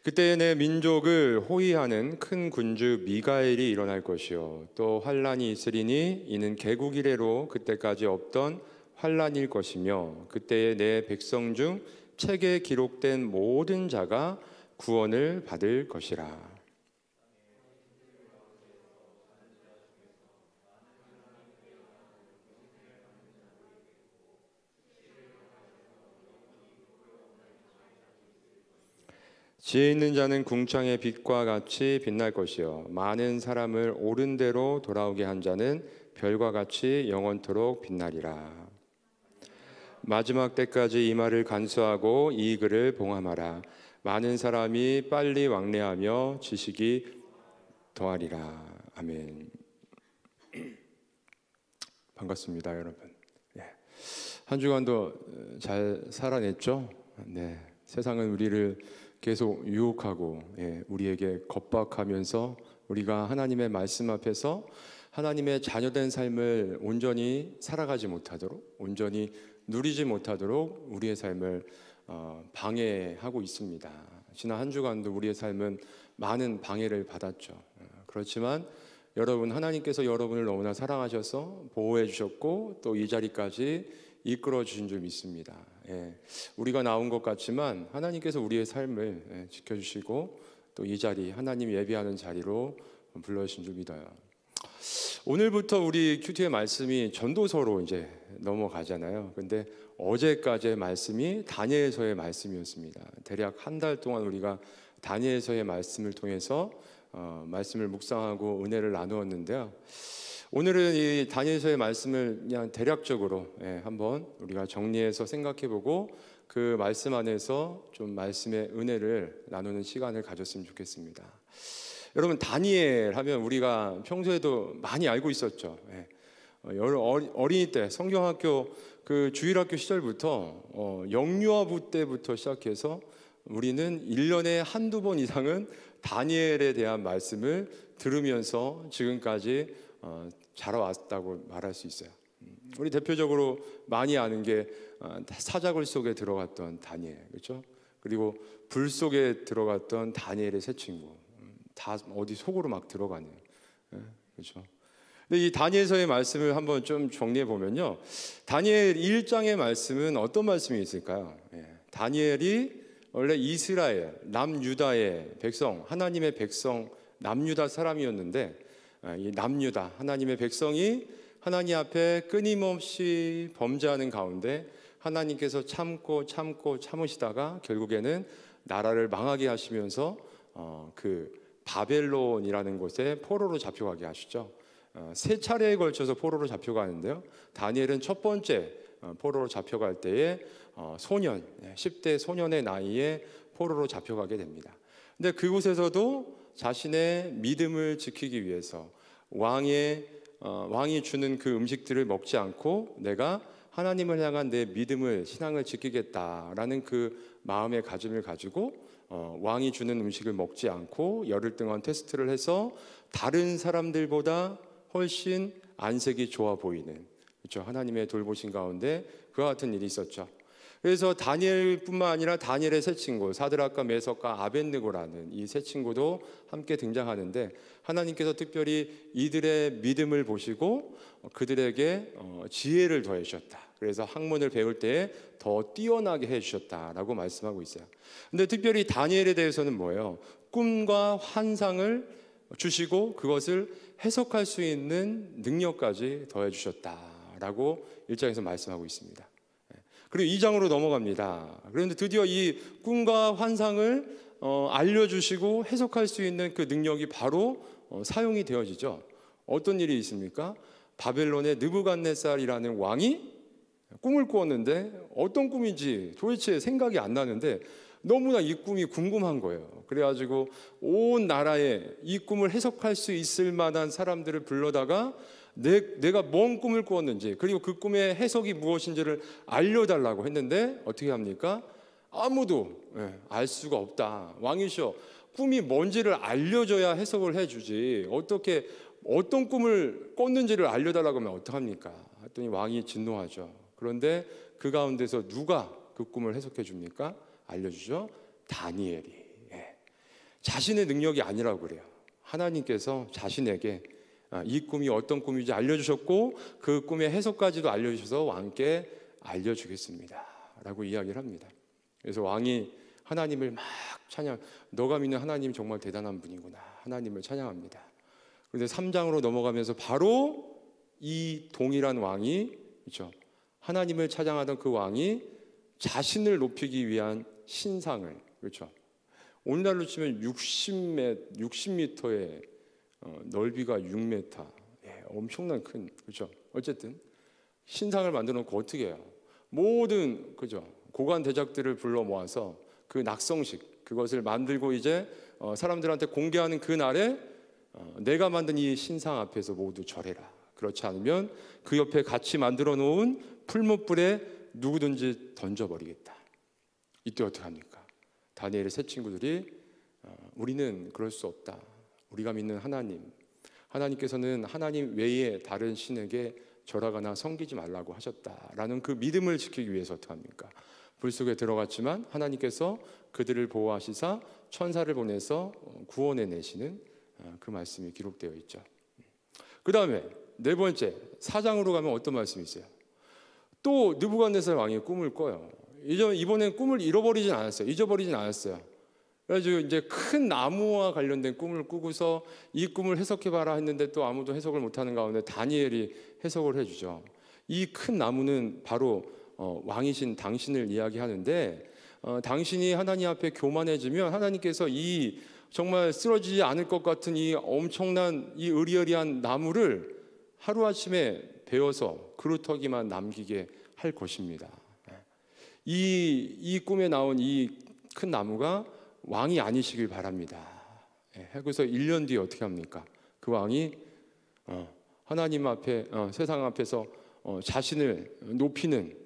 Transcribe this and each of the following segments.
그때 내 민족을 호위하는 큰 군주 미가엘이 일어날 것이요 또 환란이 있으리니 이는 개국 이래로 그때까지 없던 환란일 것이며 그때에 내 백성 중 책에 기록된 모든 자가 구원을 받을 것이라. 지혜 있는 자는 궁창의 빛과 같이 빛날 것이요 많은 사람을 옳은 대로 돌아오게 한 자는 별과 같이 영원토록 빛나리라. 마지막 때까지 이 말을 간수하고 이 글을 봉함하라. 많은 사람이 빨리 왕래하며 지식이 더하리라. 아멘. 반갑습니다, 여러분. 한 주간도 잘 살아냈죠? 네. 세상은 우리를 계속 유혹하고 우리에게 겁박하면서 우리가 하나님의 말씀 앞에서 하나님의 자녀된 삶을 온전히 살아가지 못하도록, 온전히 누리지 못하도록 우리의 삶을 방해하고 있습니다. 지난 한 주간도 우리의 삶은 많은 방해를 받았죠. 그렇지만 여러분, 하나님께서 여러분을 너무나 사랑하셔서 보호해 주셨고 또 이 자리까지 이끌어 주신 줄 믿습니다. 우리가 나온 것 같지만 하나님께서 우리의 삶을 지켜주시고 또 이 자리, 하나님 예배하는 자리로 불러주신 줄 믿어요. 오늘부터 우리 큐티의 말씀이 전도서로 이제 넘어가잖아요. 근데 어제까지의 말씀이 다니엘서의 말씀이었습니다. 대략 한 달 동안 우리가 다니엘서의 말씀을 통해서 말씀을 묵상하고 은혜를 나누었는데요. 오늘은 이 다니엘서의 말씀을 그냥 대략적으로 한번 우리가 정리해서 생각해보고 그 말씀 안에서 좀 말씀의 은혜를 나누는 시간을 가졌으면 좋겠습니다. 여러분, 다니엘 하면 우리가 평소에도 많이 알고 있었죠. 어린이 때 성경학교 그 주일학교 시절부터 영유아부 때부터 시작해서 우리는 1년에 한두 번 이상은 다니엘에 대한 말씀을 들으면서 지금까지 자라왔다고 말할 수 있어요. 우리 대표적으로 많이 아는 게 사자굴 속에 들어갔던 다니엘, 그렇죠? 그리고 불 속에 들어갔던 다니엘의 세 친구, 다 어디 속으로 막 들어가네요. 그렇죠? 근데 이 다니엘서의 말씀을 한번 좀 정리해 보면요, 다니엘 1장의 말씀은 어떤 말씀이 있을까요? 다니엘이 원래 이스라엘 남유다의 백성, 하나님의 백성 남유다 사람이었는데, 이 남유다 하나님의 백성이 하나님 앞에 끊임없이 범죄하는 가운데 하나님께서 참으시다가 결국에는 나라를 망하게 하시면서 그 바벨론이라는 곳에 포로로 잡혀가게 하시죠. 세 차례에 걸쳐서 포로로 잡혀가는데요, 다니엘은 첫 번째 포로로 잡혀갈 때에 소년, 10대 소년의 나이에 포로로 잡혀가게 됩니다. 근데 그곳에서도 자신의 믿음을 지키기 위해서 왕이 주는 그 음식들을 먹지 않고 내가 하나님을 향한 내 믿음을, 신앙을 지키겠다라는 그 마음의 가짐을 가지고 왕이 주는 음식을 먹지 않고 열흘 동안 테스트를 해서 다른 사람들보다 훨씬 안색이 좋아 보이는, 그렇죠? 하나님의 돌보신 가운데 그와 같은 일이 있었죠. 그래서 다니엘뿐만 아니라 다니엘의 세 친구 사드락과 메석과 아벳느고라는 이 세 친구도 함께 등장하는데, 하나님께서 특별히 이들의 믿음을 보시고 그들에게 지혜를 더해 주셨다. 그래서 학문을 배울 때에 더 뛰어나게 해 주셨다라고 말씀하고 있어요. 근데 특별히 다니엘에 대해서는 뭐예요? 꿈과 환상을 주시고 그것을 해석할 수 있는 능력까지 더해 주셨다라고 1장에서 말씀하고 있습니다. 그리고 2장으로 넘어갑니다. 그런데 드디어 이 꿈과 환상을 알려주시고 해석할 수 있는 그 능력이 바로 사용이 되어지죠. 어떤 일이 있습니까? 바벨론의 느부갓네살이라는 왕이 꿈을 꾸었는데 어떤 꿈인지 도대체 생각이 안 나는데 너무나 이 꿈이 궁금한 거예요. 그래가지고 온 나라에 이 꿈을 해석할 수 있을 만한 사람들을 불러다가 내가 뭔 꿈을 꾸었는지, 그리고 그 꿈의 해석이 무엇인지를 알려달라고 했는데 어떻게 합니까? 아무도 알 수가 없다. 왕이시여, 꿈이 뭔지를 알려줘야 해석을 해주지 어떻게 어떤 꿈을 꿨는지를 알려달라고 하면 어떡합니까? 했더니 왕이 진노하죠. 그런데 그 가운데서 누가 그 꿈을 해석해 줍니까? 알려주죠. 다니엘이. 자신의 능력이 아니라고 그래요. 하나님께서 자신에게 이 꿈이 어떤 꿈인지 알려주셨고 그 꿈의 해석까지도 알려주셔서 왕께 알려주겠습니다 라고 이야기를 합니다. 그래서 왕이 하나님을 막 찬양, 너가 믿는 하나님 정말 대단한 분이구나, 하나님을 찬양합니다. 그런데 3장으로 넘어가면서 바로 이 동일한 왕이, 그렇죠, 하나님을 찬양하던 그 왕이 자신을 높이기 위한 신상을, 그렇죠, 오늘날로 치면 60m의 넓이가 6m, 엄청난 큰, 그렇죠, 어쨌든 신상을 만들어 놓고 어떻게 해요? 모든, 그죠, 고관 대작들을 불러 모아서 그 낙성식, 그것을 만들고 이제 사람들한테 공개하는 그 날에 내가 만든 이 신상 앞에서 모두 절해라. 그렇지 않으면 그 옆에 같이 만들어 놓은 풀무불에 누구든지 던져버리겠다. 이때 어떻게 합니까? 다니엘의 세 친구들이 우리는 그럴 수 없다. 우리가 믿는 하나님께서는 하나님 외에 다른 신에게 절하거나 섬기지 말라고 하셨다라는 그 믿음을 지키기 위해서 어떻게 합니까? 불 속에 들어갔지만 하나님께서 그들을 보호하시사 천사를 보내서 구원해 내시는 그 말씀이 기록되어 있죠. 그 다음에 네 번째 4장으로 가면 어떤 말씀이 있어요? 또 느부갓네살 왕이 꿈을 꿔요. 이번엔 꿈을 잊어버리진 않았어요. 그래가지고 이제 큰 나무와 관련된 꿈을 꾸고서 이 꿈을 해석해봐라 했는데 또 아무도 해석을 못하는 가운데 다니엘이 해석을 해주죠. 이 큰 나무는 바로 왕이신 당신을 이야기하는데 당신이 하나님 앞에 교만해지면 하나님께서 이 정말 쓰러지지 않을 것 같은 이 엄청난 이 의리의리한 나무를 하루아침에 베어서 그루터기만 남기게 할 것입니다. 이 꿈에 나온 이 큰 나무가 왕이 아니시길 바랍니다. 그래서 1년 뒤에 어떻게 합니까? 그 왕이 하나님 앞에 세상 앞에서 자신을 높이는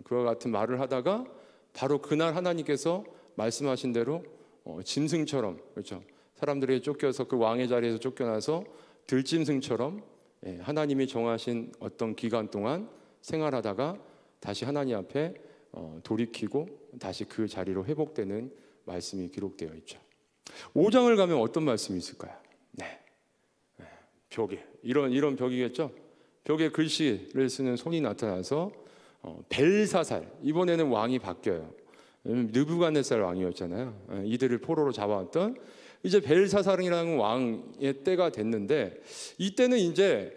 그와 같은 말을 하다가 바로 그날 하나님께서 말씀하신 대로 짐승처럼, 그렇죠, 사람들에게 쫓겨서 그 왕의 자리에서 쫓겨나서 들짐승처럼 하나님이 정하신 어떤 기간 동안 생활하다가 다시 하나님 앞에 돌이키고 다시 그 자리로 회복되는 말씀이 기록되어 있죠. 5장을 가면 어떤 말씀이 있을까요? 벽에 이런 벽이겠죠. 벽에 글씨를 쓰는 손이 나타나서 벨사살, 이번에는 왕이 바뀌어요. 느부갓네살 왕이었잖아요. 이들을 포로로 잡아왔던 이제 벨사살이라는 왕의 때가 됐는데 이때는 이제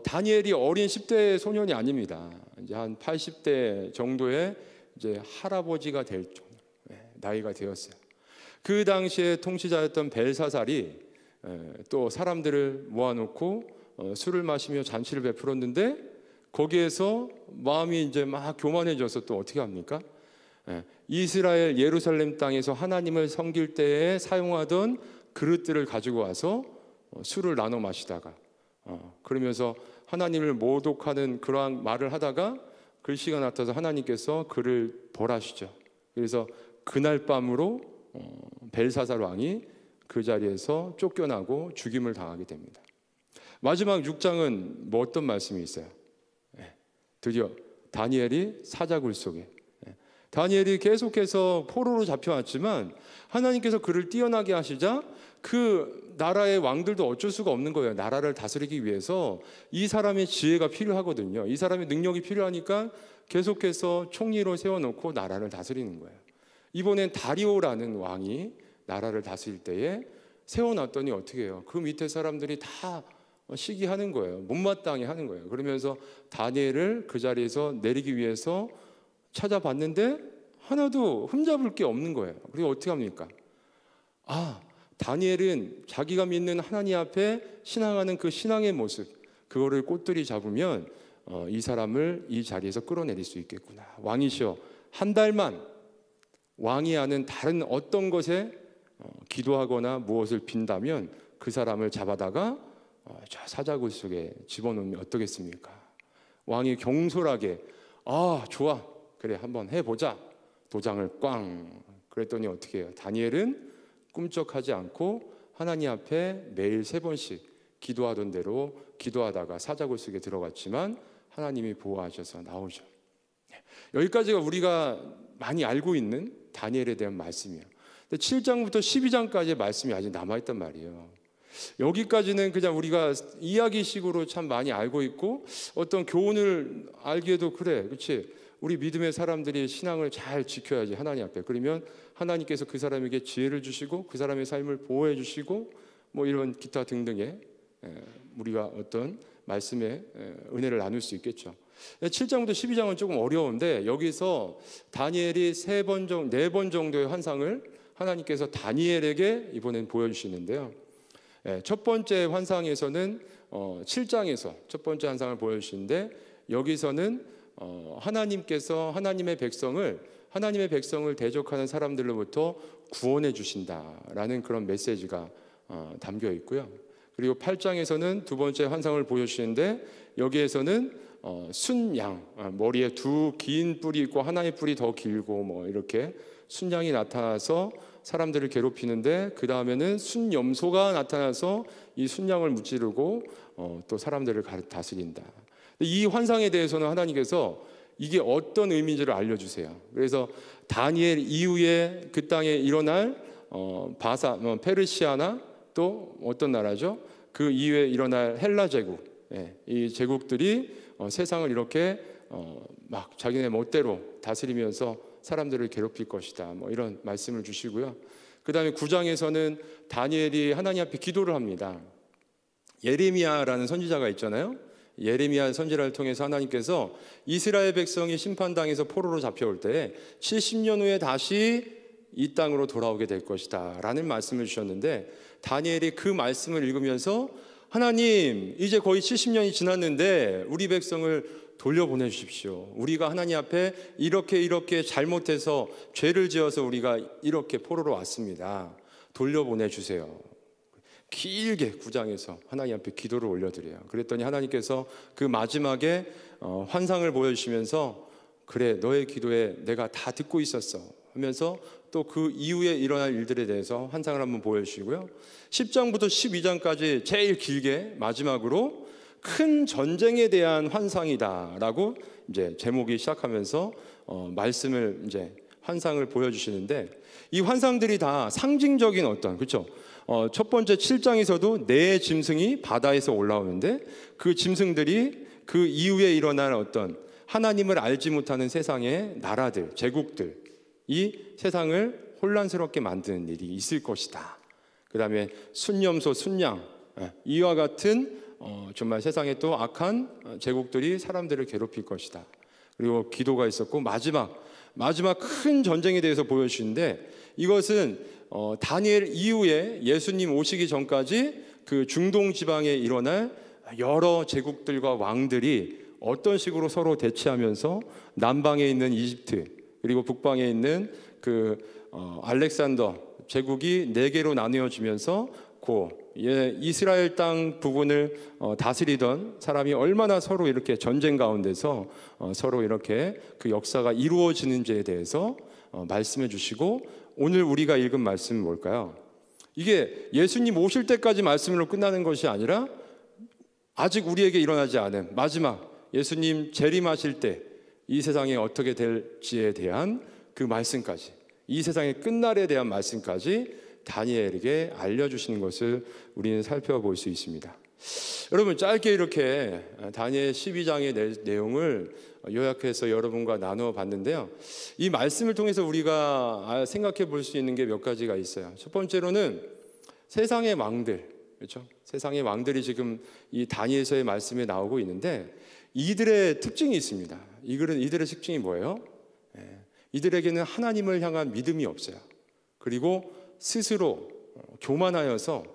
다니엘이 어린 10대 소년이 아닙니다. 이제 한 80대 정도의 이제 할아버지가 될 정도 나이가 되었어요. 그 당시에 통치자였던 벨사살이 또 사람들을 모아놓고 술을 마시며 잔치를 베풀었는데 거기에서 마음이 이제 막 교만해져서 또 어떻게 합니까? 이스라엘 예루살렘 땅에서 하나님을 섬길 때에 사용하던 그릇들을 가지고 와서 술을 나눠 마시다가 그러면서 하나님을 모독하는 그러한 말을 하다가 글씨가 나타나서 하나님께서 그를 벌하시죠. 그래서 그날 밤으로 벨사살 왕이 그 자리에서 쫓겨나고 죽임을 당하게 됩니다. 마지막 6장은 뭐 어떤 말씀이 있어요? 드디어 다니엘이 사자굴 속에, 다니엘이 계속해서 포로로 잡혀왔지만 하나님께서 그를 뛰어나게 하시자 그 나라의 왕들도 어쩔 수가 없는 거예요. 나라를 다스리기 위해서 이 사람의 지혜가 필요하거든요. 이 사람의 능력이 필요하니까 계속해서 총리로 세워놓고 나라를 다스리는 거예요. 이번엔 다리오라는 왕이 나라를 다스릴 때에 세워놨더니 어떻게 해요? 그 밑에 사람들이 다 시기하는 거예요. 못마땅해 하는 거예요. 그러면서 다니엘을 그 자리에서 내리기 위해서 찾아봤는데 하나도 흠잡을 게 없는 거예요. 그리고 어떻게 합니까? 다니엘은 자기가 믿는 하나님 앞에 신앙하는 그 신앙의 모습, 그거를 꽃들이 잡으면 이 사람을 이 자리에서 끌어내릴 수 있겠구나. 왕이시여, 한 달만 왕이 아는 다른 어떤 것에 기도하거나 무엇을 빈다면 그 사람을 잡아다가 저 사자굴 속에 집어넣으면 어떻겠습니까? 왕이 경솔하게 좋아, 그래 한번 해보자. 도장을 꽝. 그랬더니 어떻게 해요? 다니엘은 꿈쩍하지 않고 하나님 앞에 매일 3번씩 기도하던 대로 기도하다가 사자굴 속에 들어갔지만 하나님이 보호하셔서 나오죠. 여기까지가 우리가 많이 알고 있는 다니엘에 대한 말씀이에요. 근데 7장부터 12장까지의 말씀이 아직 남아있단 말이에요. 여기까지는 그냥 우리가 이야기식으로 참 많이 알고 있고, 어떤 교훈을 알기에도 그래, 그렇지? 우리 믿음의 사람들이 신앙을 잘 지켜야지, 하나님 앞에. 그러면 하나님께서 그 사람에게 지혜를 주시고 그 사람의 삶을 보호해 주시고 뭐 이런 기타 등등의 우리가 어떤 말씀의 은혜를 나눌 수 있겠죠. 7장부터 12장은 조금 어려운데, 여기서 다니엘이 4번 정도의 환상을 하나님께서 다니엘에게 이번엔 보여주시는데요. 첫 번째 환상에서는 7장에서 첫 번째 환상을 보여주시는데, 여기서는 하나님께서 하나님의 백성을 대적하는 사람들로부터 구원해 주신다라는 그런 메시지가 담겨 있고요. 그리고 8장에서는 두 번째 환상을 보여주시는데, 여기에서는 순양, 머리에 두 긴 뿔이 있고 하나의 뿔이 더 길고 뭐 이렇게 순양이 나타나서 사람들을 괴롭히는데, 그 다음에는 순염소가 나타나서 이 순양을 무찌르고 또 사람들을 다스린다. 이 환상에 대해서는 하나님께서 이게 어떤 의미인지를 알려주세요. 그래서 다니엘 이후에 그 땅에 일어날 페르시아나 또 어떤 나라죠? 그 이후에 일어날 헬라 제국, 이 제국들이 세상을 이렇게 막 자기네 멋대로 다스리면서 사람들을 괴롭힐 것이다, 뭐 이런 말씀을 주시고요. 그 다음에 9장에서는 다니엘이 하나님 앞에 기도를 합니다. 예레미야라는 선지자가 있잖아요. 예레미야 선지자를 통해서 하나님께서 이스라엘 백성이 심판당에서 포로로 잡혀올 때 70년 후에 다시 이 땅으로 돌아오게 될 것이다 라는 말씀을 주셨는데, 다니엘이 그 말씀을 읽으면서 하나님, 이제 거의 70년이 지났는데 우리 백성을 돌려보내 주십시오. 우리가 하나님 앞에 이렇게 잘못해서 죄를 지어서 우리가 이렇게 포로로 왔습니다. 돌려보내 주세요. 길게 9장에서 하나님 앞에 기도를 올려드려요. 그랬더니 하나님께서 그 마지막에 환상을 보여주시면서, 그래, 너의 기도에 내가 다 듣고 있었어 하면서 또 그 이후에 일어날 일들에 대해서 환상을 한번 보여주시고요. 10장부터 12장까지 제일 길게 마지막으로 큰 전쟁에 대한 환상이다라고 이제 제목이 시작하면서 말씀을 이제 환상을 보여주시는데, 이 환상들이 다 상징적인 어떤, 그렇죠? 첫 번째 7장에서도 네 짐승이 바다에서 올라오는데, 그 짐승들이 그 이후에 일어날 어떤 하나님을 알지 못하는 세상의 나라들, 제국들, 이 세상을 혼란스럽게 만드는 일이 있을 것이다. 그 다음에 순염소, 순양, 이와 같은 정말 세상에 또 악한 제국들이 사람들을 괴롭힐 것이다. 그리고 기도가 있었고, 마지막 큰 전쟁에 대해서 보여주시는데, 이것은 다니엘 이후에 예수님 오시기 전까지 그 중동 지방에 일어날 여러 제국들과 왕들이 어떤 식으로 서로 대치하면서 남방에 있는 이집트, 그리고 북방에 있는 그 알렉산더 제국이 4개로 나뉘어지면서 이스라엘 땅 부분을 다스리던 사람이 얼마나 서로 이렇게 전쟁 가운데서 서로 이렇게 그 역사가 이루어지는지에 대해서 말씀해 주시고, 오늘 우리가 읽은 말씀은 뭘까요? 이게 예수님 오실 때까지 말씀으로 끝나는 것이 아니라 아직 우리에게 일어나지 않은 마지막 예수님 재림하실 때 이 세상이 어떻게 될지에 대한 그 말씀까지, 이 세상의 끝날에 대한 말씀까지 다니엘에게 알려주시는 것을 우리는 살펴볼 수 있습니다. 여러분, 짧게 이렇게 다니엘 12장의 내용을 요약해서 여러분과 나누어 봤는데요. 이 말씀을 통해서 우리가 생각해 볼 수 있는 게 몇 가지가 있어요. 첫 번째로는 세상의 왕들, 그렇죠? 세상의 왕들이 지금 이 다니엘서의 말씀에 나오고 있는데, 이들의 특징이 있습니다. 이들의 특징이 뭐예요? 이들에게는 하나님을 향한 믿음이 없어요. 그리고 스스로 교만하여서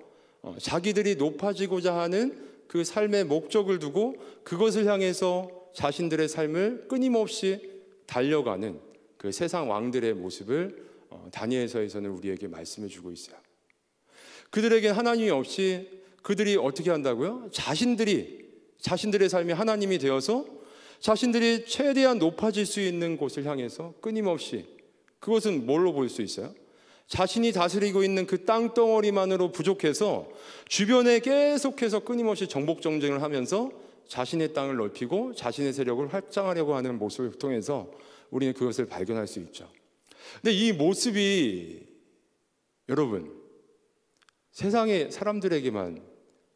자기들이 높아지고자 하는 그 삶의 목적을 두고 그것을 향해서 자신들의 삶을 끊임없이 달려가는 그 세상 왕들의 모습을 다니엘서에서는 우리에게 말씀해 주고 있어요. 그들에게 하나님이 없이 그들이 어떻게 한다고요? 자신들의 삶이 하나님이 되어서 자신들이 최대한 높아질 수 있는 곳을 향해서 끊임없이, 그것은 뭘로 볼 수 있어요? 자신이 다스리고 있는 그 땅덩어리만으로 부족해서 주변에 계속해서 끊임없이 정복 정쟁을 하면서 자신의 땅을 넓히고 자신의 세력을 확장하려고 하는 모습을 통해서 우리는 그것을 발견할 수 있죠. 근데 이 모습이 여러분, 세상의 사람들에게만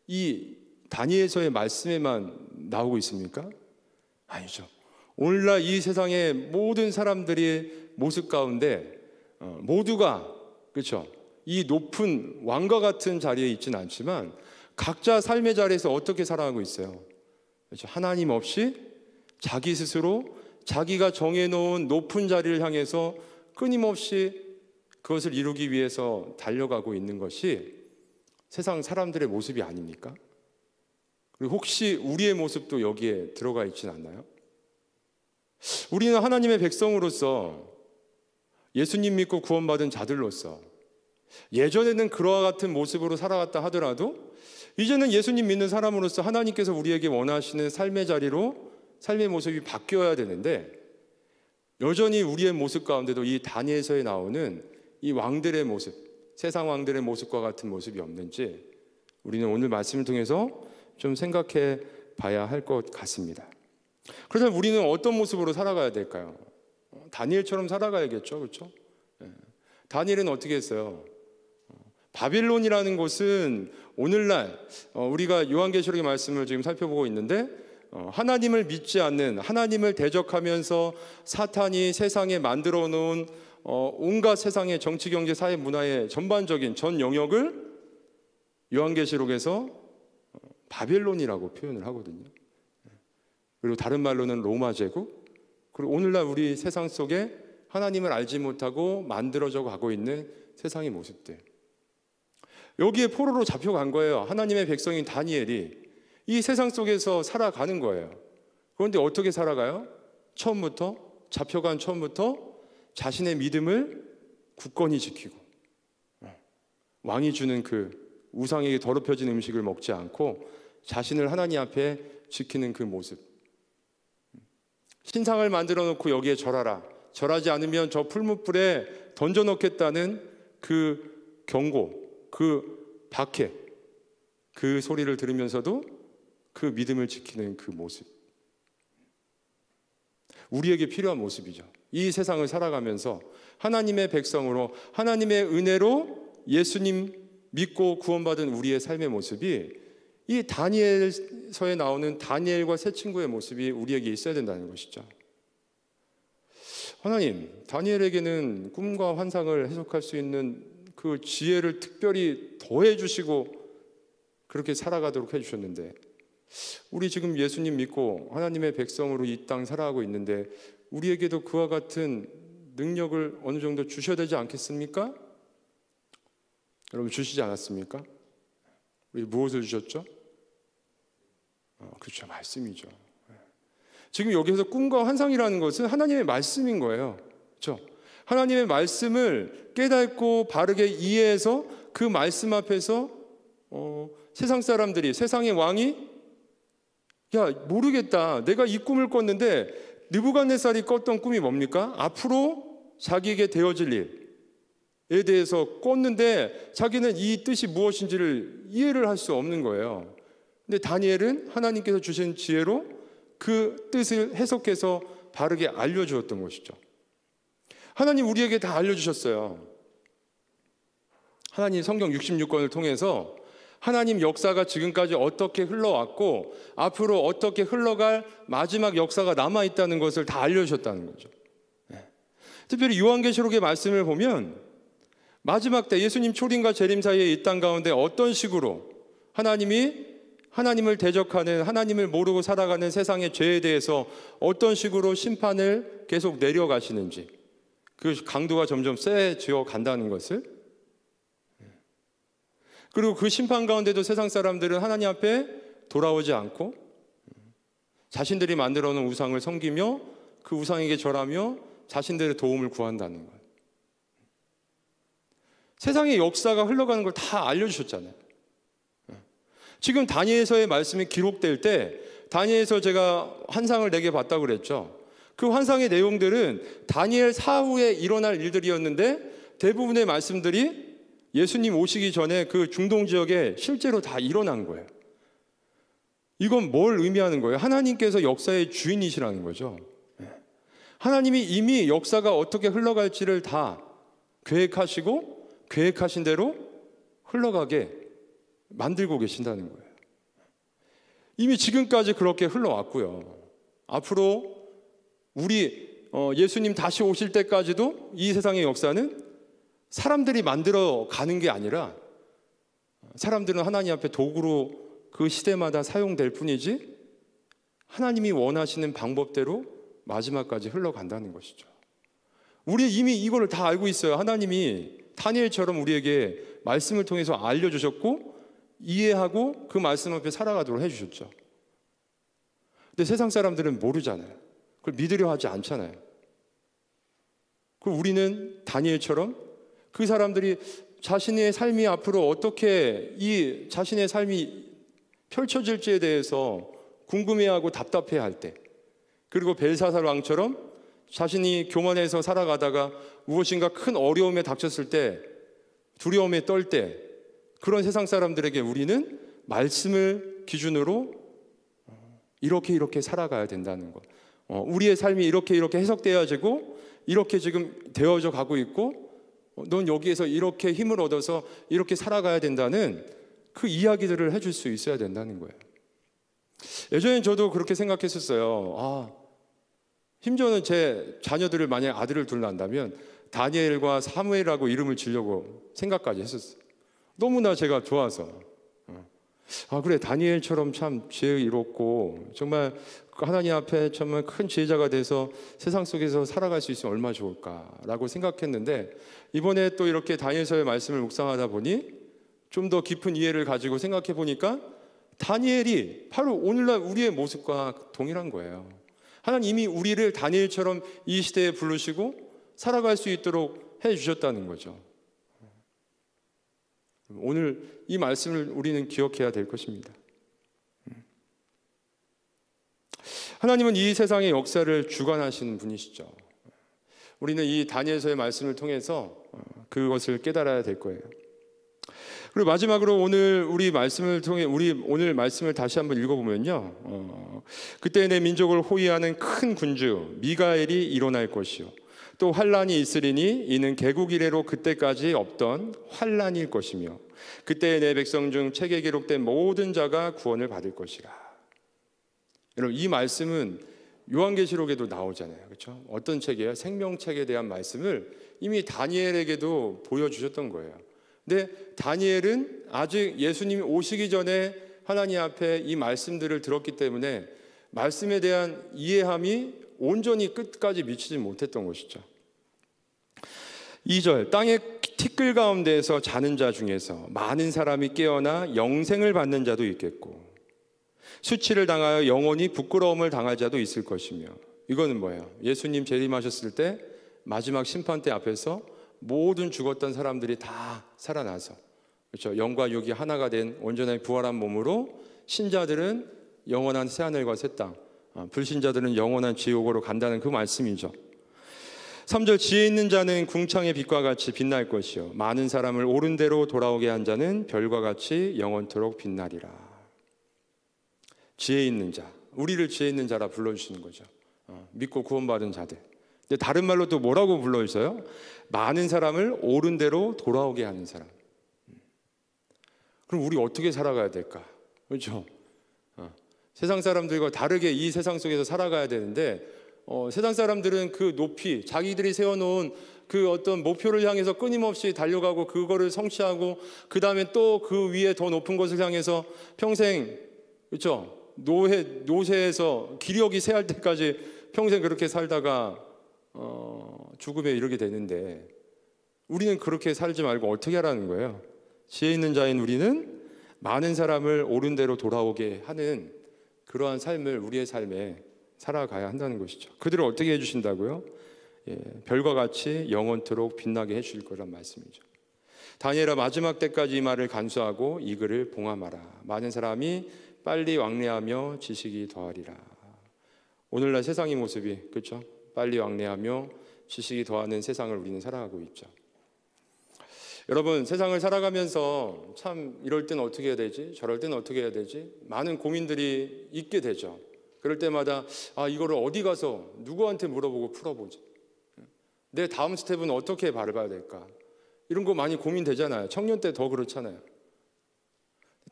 이 다니엘서의 말씀에만 나오고 있습니까? 아니죠. 오늘날 이 세상의 모든 사람들의 모습 가운데 모두가, 그렇죠, 이 높은 왕과 같은 자리에 있지는 않지만 각자 삶의 자리에서 어떻게 살아가고 있어요? 그렇죠? 하나님 없이 자기 스스로 자기가 정해놓은 높은 자리를 향해서 끊임없이 그것을 이루기 위해서 달려가고 있는 것이 세상 사람들의 모습이 아닙니까? 그리고 혹시 우리의 모습도 여기에 들어가 있진 않나요? 우리는 하나님의 백성으로서, 예수님 믿고 구원받은 자들로서 예전에는 그와 같은 모습으로 살아갔다 하더라도 이제는 예수님 믿는 사람으로서 하나님께서 우리에게 원하시는 삶의 자리로 삶의 모습이 바뀌어야 되는데, 여전히 우리의 모습 가운데도 이 다니엘서에 나오는 이 왕들의 모습, 세상 왕들의 모습과 같은 모습이 없는지 우리는 오늘 말씀을 통해서 좀 생각해 봐야 할 것 같습니다. 그렇다면 우리는 어떤 모습으로 살아가야 될까요? 다니엘처럼 살아가야겠죠, 그렇죠? 다니엘은 어떻게 했어요? 바빌론이라는 곳은 오늘날 우리가 요한계시록의 말씀을 지금 살펴보고 있는데, 하나님을 믿지 않는, 하나님을 대적하면서 사탄이 세상에 만들어 놓은 온갖 세상의 정치, 경제, 사회, 문화의 전반적인 전 영역을 요한계시록에서 바벨론이라고 표현을 하거든요. 그리고 다른 말로는 로마 제국, 그리고 오늘날 우리 세상 속에 하나님을 알지 못하고 만들어져 가고 있는 세상의 모습들, 여기에 포로로 잡혀간 거예요. 하나님의 백성인 다니엘이 이 세상 속에서 살아가는 거예요. 그런데 어떻게 살아가요? 처음부터, 잡혀간 처음부터 자신의 믿음을 굳건히 지키고, 왕이 주는 그 우상에게 더럽혀진 음식을 먹지 않고 자신을 하나님 앞에 지키는 그 모습, 신상을 만들어 놓고 여기에 절하라, 절하지 않으면 저 풀무불에 던져 넣겠다는 그 경고, 그 박해, 그 소리를 들으면서도 그 믿음을 지키는 그 모습, 우리에게 필요한 모습이죠. 이 세상을 살아가면서 하나님의 백성으로, 하나님의 은혜로 예수님 믿고 구원받은 우리의 삶의 모습이 이 다니엘서에 나오는 다니엘과 세 친구의 모습이 우리에게 있어야 된다는 것이죠. 하나님, 다니엘에게는 꿈과 환상을 해석할 수 있는 그 지혜를 특별히 더해 주시고 그렇게 살아가도록 해주셨는데, 우리 지금 예수님 믿고 하나님의 백성으로 이 땅 살아가고 있는데 우리에게도 그와 같은 능력을 어느 정도 주셔야 되지 않겠습니까? 여러분, 주시지 않았습니까? 우리 무엇을 주셨죠? 그렇죠, 말씀이죠. 지금 여기서 꿈과 환상이라는 것은 하나님의 말씀인 거예요. 그렇죠? 하나님의 말씀을 깨닫고 바르게 이해해서 그 말씀 앞에서 세상 사람들이, 세상의 왕이, 야, 모르겠다, 내가 이 꿈을 꿨는데 느부갓네살이 꿨던 꿈이 뭡니까? 앞으로 자기에게 되어질 일에 대해서 꿨는데 자기는 이 뜻이 무엇인지를 이해를 할 수 없는 거예요. 근데 다니엘은 하나님께서 주신 지혜로 그 뜻을 해석해서 바르게 알려주었던 것이죠. 하나님 우리에게 다 알려주셨어요. 하나님 성경 66권을 통해서 하나님 역사가 지금까지 어떻게 흘러왔고 앞으로 어떻게 흘러갈 마지막 역사가 남아있다는 것을 다 알려주셨다는 거죠. 특별히 요한계시록의 말씀을 보면 마지막 때 예수님 초림과 재림 사이에 이 땅 가운데 어떤 식으로 하나님을 대적하는, 하나님을 모르고 살아가는 세상의 죄에 대해서 어떤 식으로 심판을 계속 내려가시는지, 그 강도가 점점 세져 간다는 것을, 그리고 그 심판 가운데도 세상 사람들은 하나님 앞에 돌아오지 않고 자신들이 만들어 놓은 우상을 섬기며 그 우상에게 절하며 자신들의 도움을 구한다는 것. 세상의 역사가 흘러가는 걸 다 알려주셨잖아요. 지금 다니엘서의 말씀이 기록될 때, 다니엘서 제가 환상을 4개 봤다고 그랬죠. 그 환상의 내용들은 다니엘 사후에 일어날 일들이었는데 대부분의 말씀들이 예수님 오시기 전에 그 중동 지역에 실제로 다 일어난 거예요. 이건 뭘 의미하는 거예요? 하나님께서 역사의 주인이시라는 거죠. 하나님이 이미 역사가 어떻게 흘러갈지를 다 계획하시고 계획하신 대로 흘러가게 만들고 계신다는 거예요. 이미 지금까지 그렇게 흘러왔고요. 앞으로 우리 예수님 다시 오실 때까지도 이 세상의 역사는 사람들이 만들어 가는 게 아니라 사람들은 하나님 앞에 도구로 그 시대마다 사용될 뿐이지 하나님이 원하시는 방법대로 마지막까지 흘러간다는 것이죠. 우리 이미 이걸 다 알고 있어요. 하나님이 다니엘처럼 우리에게 말씀을 통해서 알려주셨고 이해하고 그 말씀 앞에 살아가도록 해주셨죠. 근데 세상 사람들은 모르잖아요. 그걸 믿으려 하지 않잖아요. 그럼 우리는 다니엘처럼 그 사람들이 자신의 삶이 앞으로 어떻게 이 자신의 삶이 펼쳐질지에 대해서 궁금해하고 답답해할 때, 그리고 벨사살 왕처럼 자신이 교만해서 살아가다가 무엇인가 큰 어려움에 닥쳤을 때 두려움에 떨 때, 그런 세상 사람들에게 우리는 말씀을 기준으로 이렇게 살아가야 된다는 것. 우리의 삶이 이렇게 해석되어지고 이렇게 지금 되어져 가고 있고 넌 여기에서 이렇게 힘을 얻어서 이렇게 살아가야 된다는 그 이야기들을 해줄 수 있어야 된다는 거예요. 예전엔 저도 그렇게 생각했었어요. 심지어는 제 자녀들을 만약 아들을 둘난다면 다니엘과 사무엘이라고 이름을 지려고 생각까지 했었어요. 너무나 제가 좋아서. 그래, 다니엘처럼 참 지혜 이롭고 정말 하나님 앞에 정말 큰 지혜자가 돼서 세상 속에서 살아갈 수 있으면 얼마나 좋을까라고 생각했는데, 이번에 또 이렇게 다니엘서의 말씀을 묵상하다 보니 좀 더 깊은 이해를 가지고 생각해 보니까 다니엘이 바로 오늘날 우리의 모습과 동일한 거예요. 하나님 이미 우리를 다니엘처럼 이 시대에 부르시고 살아갈 수 있도록 해주셨다는 거죠. 오늘 이 말씀을 우리는 기억해야 될 것입니다. 하나님은 이 세상의 역사를 주관하시는 분이시죠. 우리는 이 다니엘서의 말씀을 통해서 그것을 깨달아야 될 거예요. 그리고 마지막으로 오늘 우리 말씀을 통해 오늘 말씀을 다시 한번 읽어보면요, 그때 내 민족을 호위하는 큰 군주 미가엘이 일어날 것이요 또 환란이 있으리니 이는 개국 이래로 그때까지 없던 환란일 것이며 그때 내 백성 중 책에 기록된 모든 자가 구원을 받을 것이라. 여러분, 이 말씀은 요한계시록에도 나오잖아요. 그렇죠? 어떤 책이에요? 생명책에 대한 말씀을 이미 다니엘에게도 보여주셨던 거예요. 근데 다니엘은 아직 예수님이 오시기 전에 하나님 앞에 이 말씀들을 들었기 때문에 말씀에 대한 이해함이 온전히 끝까지 미치지 못했던 것이죠. 2절, 땅의 티끌 가운데에서 자는 자 중에서 많은 사람이 깨어나 영생을 받는 자도 있겠고 수치를 당하여 영원히 부끄러움을 당할 자도 있을 것이며. 이거는 뭐예요? 예수님 재림하셨을 때 마지막 심판대 앞에서 모든 죽었던 사람들이 다 살아나서, 그렇죠, 영과 육이 하나가 된 온전하게 부활한 몸으로 신자들은 영원한 새하늘과 새 땅, 불신자들은 영원한 지옥으로 간다는 그 말씀이죠. 3절, 지혜 있는 자는 궁창의 빛과 같이 빛날 것이요 많은 사람을 옳은 대로 돌아오게 한 자는 별과 같이 영원토록 빛나리라. 지혜 있는 자, 우리를 지혜 있는 자라 불러주시는 거죠. 믿고 구원받은 자들. 근데 다른 말로 또 뭐라고 불러주세요? 많은 사람을 옳은 대로 돌아오게 하는 사람. 그럼 우리 어떻게 살아가야 될까? 그렇죠? 세상 사람들과 다르게 이 세상 속에서 살아가야 되는데, 세상 사람들은 그 높이, 자기들이 세워놓은 그 어떤 목표를 향해서 끊임없이 달려가고 그거를 성취하고 그 다음에 또 그 위에 더 높은 것을 향해서 평생, 그렇죠, 노쇠에서 기력이 쇠할 때까지 평생 그렇게 살다가 죽음에 이르게 되는데, 우리는 그렇게 살지 말고 어떻게 하라는 거예요? 지혜 있는 자인 우리는 많은 사람을 옳은 대로 돌아오게 하는 그러한 삶을 우리의 삶에 살아가야 한다는 것이죠. 그들을 어떻게 해주신다고요? 별과 같이 영원토록 빛나게 해주실 거란 말씀이죠. 다니엘아, 마지막 때까지 이 말을 간수하고 이 글을 봉함하라. 많은 사람이 빨리 왕래하며 지식이 더하리라. 오늘날 세상의 모습이, 그렇죠? 빨리 왕래하며 지식이 더하는 세상을 우리는 살아가고 있죠. 여러분, 세상을 살아가면서 참 이럴 땐 어떻게 해야 되지? 저럴 땐 어떻게 해야 되지? 많은 고민들이 있게 되죠. 그럴 때마다 이거를 어디 가서 누구한테 물어보고 풀어보지? 내 다음 스텝은 어떻게 밟아야 될까? 이런 거 많이 고민되잖아요. 청년 때 더 그렇잖아요.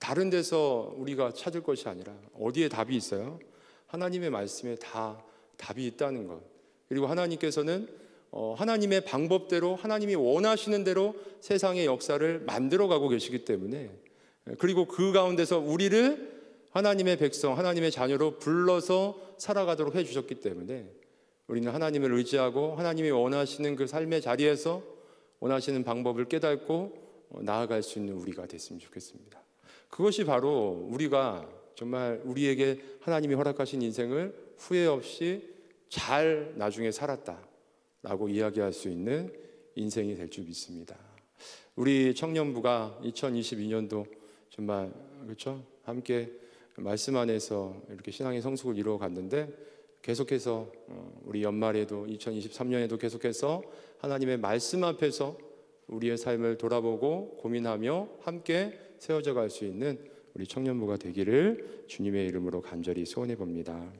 다른 데서 우리가 찾을 것이 아니라 어디에 답이 있어요? 하나님의 말씀에 다 답이 있다는 것. 그리고 하나님께서는 하나님의 방법대로, 하나님이 원하시는 대로 세상의 역사를 만들어가고 계시기 때문에, 그리고 그 가운데서 우리를 하나님의 백성, 하나님의 자녀로 불러서 살아가도록 해주셨기 때문에 우리는 하나님을 의지하고 하나님이 원하시는 그 삶의 자리에서 원하시는 방법을 깨닫고 나아갈 수 있는 우리가 됐으면 좋겠습니다. 그것이 바로 우리가 정말 우리에게 하나님이 허락하신 인생을 후회 없이 잘 나중에 살았다라고 이야기할 수 있는 인생이 될 줄 믿습니다. 우리 청년부가 2022년도 정말 그렇죠? 함께 말씀 안에서 이렇게 신앙의 성숙을 이루어 갔는데, 계속해서 우리 연말에도 2023년에도 계속해서 하나님의 말씀 앞에서 우리의 삶을 돌아보고 고민하며 함께 세워져 갈 수 있는 우리 청년부가 되기를 주님의 이름으로 간절히 소원해 봅니다.